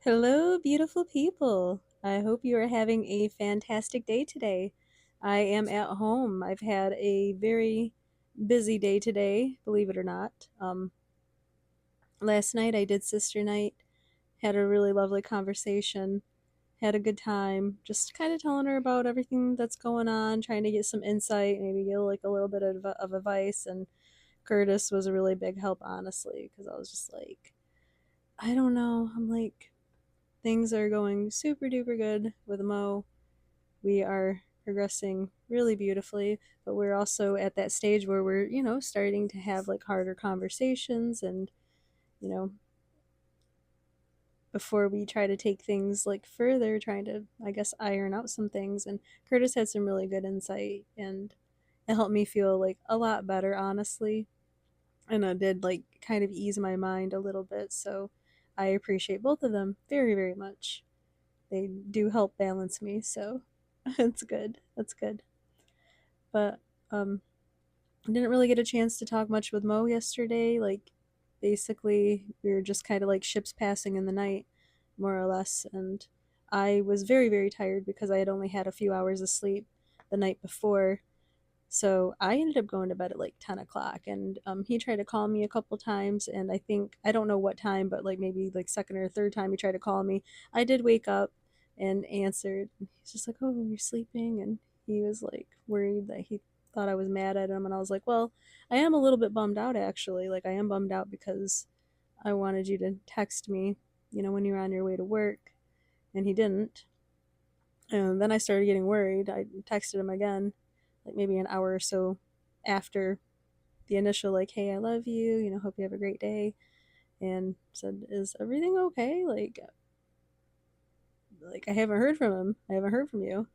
Hello, beautiful people. I hope you are having a fantastic day today. I am at home. I've had a very busy day today, believe it or not. Last night I did sister night, had a really lovely conversation, had a good time, just kind of telling her about everything that's going on, trying to get some insight, maybe get like a little bit of advice. And Curtis was a really big help, honestly, because I was just like, I don't know. I'm like, things are going super duper good with Mo. We are progressing really beautifully, but we're also at that stage where we're, starting to have like harder conversations and, you know, before we try to take things like further, trying to, I guess, iron out some things. And Curtis had some really good insight and it helped me feel like a lot better, honestly. And it did like kind of ease my mind a little bit. So I appreciate both of them very, very much. They do help balance me, so it's good. That's good. But I didn't really get a chance to talk much with Mo yesterday. Like basically we were just kind of like ships passing in the night, more or less, and I was very, very tired because I had only had a few hours of sleep the night before. So I ended up going to bed at like 10 o'clock, and he tried to call me a couple times. And I think, I don't know what time, but like maybe like second or third time he tried to call me, I did wake up and answered. He's just like, "Oh, you're sleeping," and he was like worried that he thought I was mad at him. And I was like, "Well, I am a little bit bummed out, actually. Like, I am bummed out because I wanted you to text me, when you're on your way to work," and he didn't. And then I started getting worried. I texted him again, like maybe an hour or so after the initial, like, "Hey, I love you, hope you have a great day," and said, "Is everything okay? Like I haven't heard from him. I haven't heard from you."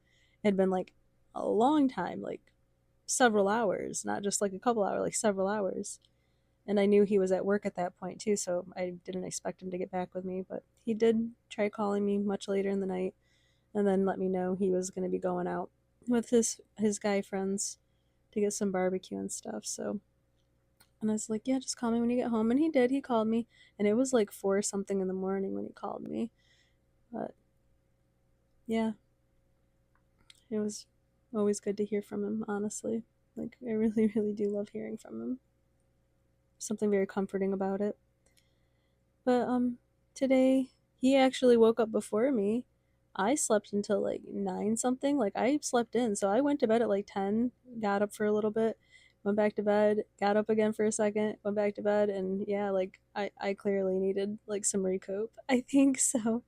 It had been like a long time, like several hours, not just like a couple hours, like several hours. And I knew he was at work at that point too, so I didn't expect him to get back with me. But he did try calling me much later in the night, and then let me know he was going to be going out with his guy friends to get some barbecue and stuff. So, and I was like, "Yeah, just call me when you get home." And he did. He called me, and it was like 4 something in the morning when he called me. But yeah, it was always good to hear from him, honestly. Like, I really, really do love hearing from him. Something very comforting about it. But today he actually woke up before me. I slept until like 9 something. Like, I slept in. So I went to bed at like 10, got up for a little bit, went back to bed, got up again for a second, went back to bed. And yeah, like I clearly needed like some recoup, I think. So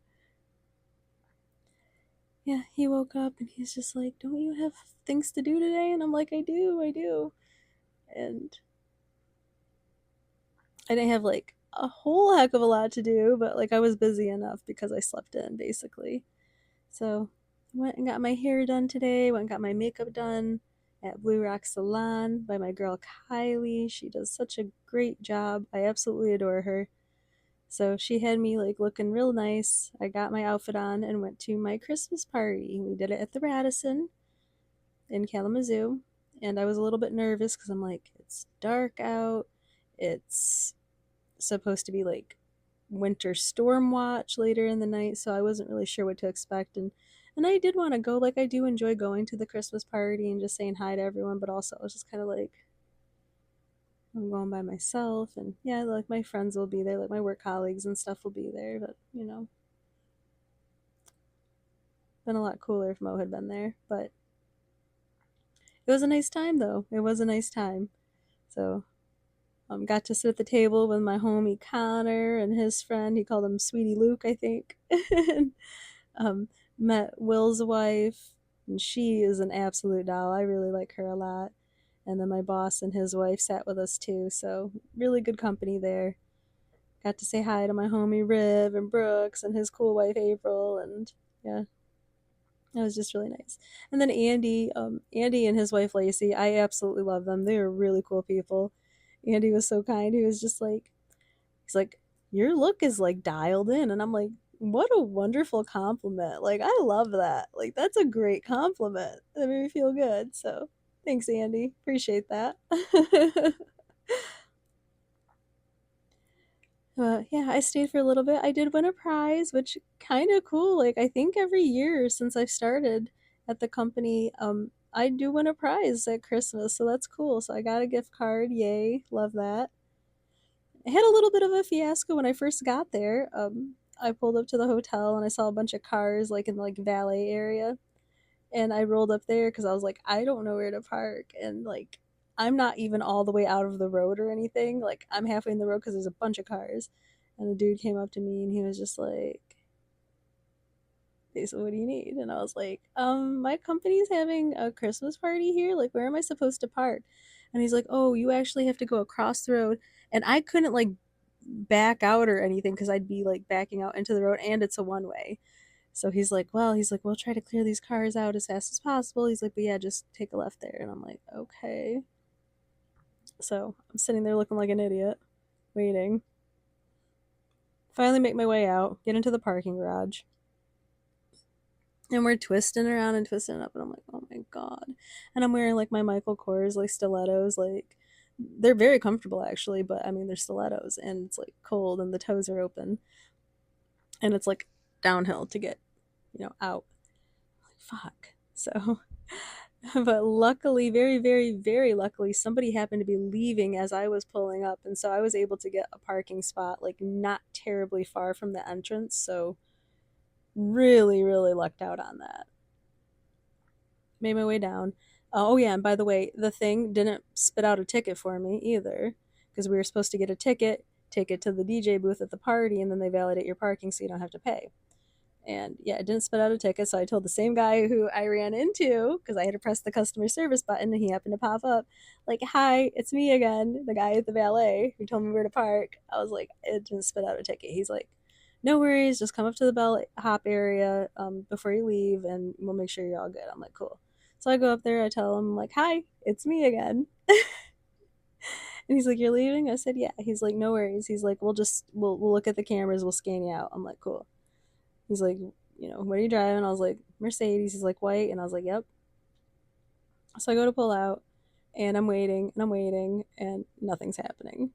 yeah, he woke up and he's just like, "Don't you have things to do today?" And I'm like, I do. And I didn't have like a whole heck of a lot to do, but like I was busy enough because I slept in, basically. So I went and got my hair done today, went and got my makeup done at Blue Rock Salon by my girl Kylie. She does such a great job. I absolutely adore her. So she had me like looking real nice. I got my outfit on and went to my Christmas party. We did it at the Radisson in Kalamazoo. And I was a little bit nervous because I'm like, it's dark out. It's supposed to be like winter storm watch later in the night, so I wasn't really sure what to expect. And I did want to go. Like, I do enjoy going to the Christmas party and just saying hi to everyone, but also I was just kind of like, I'm going by myself. And yeah, like my friends will be there, like my work colleagues and stuff will be there, but been a lot cooler if Mo had been there. But it was a nice time, though. It was a nice time. So got to sit at the table with my homie Connor and his friend. He called him Sweetie Luke, I think. And um, met Will's wife, and she is an absolute doll. I really like her a lot. And then my boss and his wife sat with us too, so really good company there. Got to say hi to my homie Riv and Brooks and his cool wife April, and yeah, it was just really nice. And then Andy and his wife Lacey, I absolutely love them. They are really cool people. Andy was so kind. He was just like, he's like, "Your look is like dialed in," and I'm like, "What a wonderful compliment! Like, I love that. Like, that's a great compliment. That made me feel good." So thanks, Andy. Appreciate that. Yeah, I stayed for a little bit. I did win a prize, which kind of cool. Like I think every year since I've started at the company, I do win a prize at Christmas, so that's cool. So I got a gift card. Yay, love that. I had a little bit of a fiasco when I first got there. I pulled up to the hotel and I saw a bunch of cars like in the like valet area, and I rolled up there because I was like, I don't know where to park, and like I'm not even all the way out of the road or anything. Like I'm halfway in the road because there's a bunch of cars, and a dude came up to me and he was just like, "Hey, so what do you need?" And I was like, my company's having a Christmas party here. Like, where am I supposed to park?" And he's like, "Oh, you actually have to go across the road." And I couldn't like back out or anything because I'd be like backing out into the road, and it's a one way. So he's like, we'll try to clear these cars out as fast as possible. He's like, but yeah, just take a left there. And I'm like, okay. So I'm sitting there looking like an idiot, waiting. Finally make my way out, get into the parking garage. And we're twisting around and twisting up. And I'm like, oh my God. And I'm wearing like my Michael Kors, like stilettos. Like, they're very comfortable actually, but I mean, they're stilettos and it's like cold and the toes are open. And it's like downhill to get, out. Like, fuck. So but luckily, very, very, very luckily, somebody happened to be leaving as I was pulling up, and so I was able to get a parking spot like not terribly far from the entrance. So really, really lucked out on that. Made my way down. Oh yeah, and by the way, the thing didn't spit out a ticket for me either, because we were supposed to get a ticket, take it to the DJ booth at the party, and then they validate your parking so you don't have to pay. And yeah, it didn't spit out a ticket. So I told the same guy who I ran into, because I had to press the customer service button and he happened to pop up, like, "Hi, it's me again, the guy at the valet who told me where to park." I was like, "It didn't spit out a ticket." He's like, "No worries, just come up to the bellhop area before you leave and we'll make sure you're all good." I'm like, "Cool." So I go up there, I tell him, like, "Hi, it's me again." And he's like, "You're leaving?" I said, "Yeah." He's like, "No worries." He's like, we'll look at the cameras, we'll scan you out." I'm like, "Cool." He's like, "What are you driving?" I was like, "Mercedes." He's like, "White?" And I was like, "Yep." So I go to pull out and I'm waiting and nothing's happening.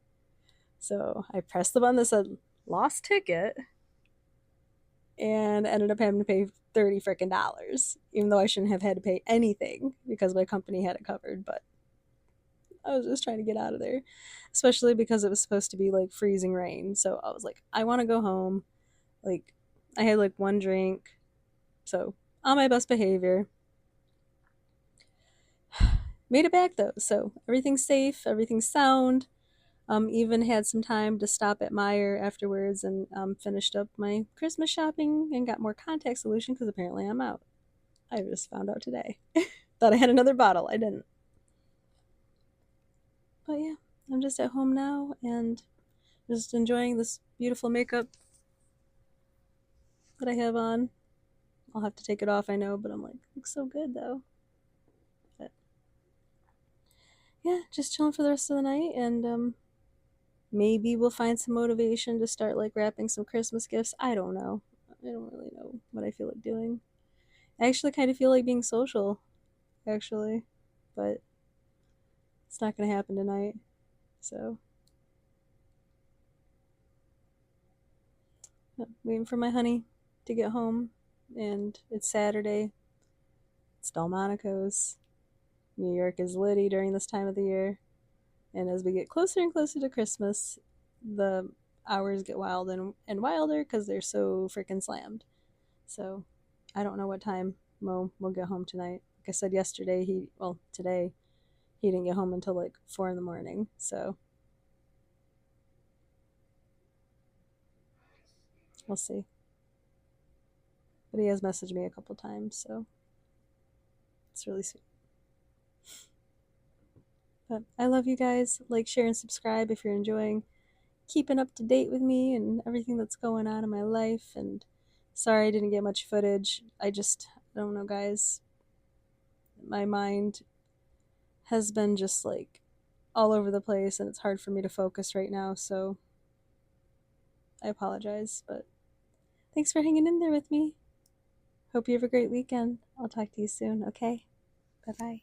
So I pressed the button that said lost ticket and ended up having to pay 30 freaking dollars, even though I shouldn't have had to pay anything because my company had it covered. But I was just trying to get out of there, especially because it was supposed to be like freezing rain. So I was like, I want to go home. Like, I had like one drink. So on my best behavior, made it back though, so everything's safe, everything's sound. Even had some time to stop at Meyer afterwards and finished up my Christmas shopping and got more contact solution because apparently I'm out. I just found out today. Thought I had another bottle. I didn't. But yeah, I'm just at home now and just enjoying this beautiful makeup that I have on. I'll have to take it off, I know, but I'm like, looks so good though. But yeah, just chilling for the rest of the night and maybe we'll find some motivation to start like wrapping some Christmas gifts. I don't know. I don't really know what I feel like doing. I actually kind of feel like being social, actually, but it's not going to happen tonight. So, yeah, waiting for my honey to get home. And it's Saturday. It's Delmonico's. New York is litty during this time of the year. And as we get closer and closer to Christmas, the hours get wild and wilder because they're so freaking slammed. So I don't know what time Mo will get home tonight. Like I said yesterday, today, he didn't get home until like 4 in the morning. So we'll see. But he has messaged me a couple times, so it's really sweet. But I love you guys. Like, share, and subscribe if you're enjoying keeping up to date with me and everything that's going on in my life. And sorry I didn't get much footage. I don't know, guys. My mind has been just like all over the place and it's hard for me to focus right now. So I apologize, but thanks for hanging in there with me. Hope you have a great weekend. I'll talk to you soon, okay? Bye bye.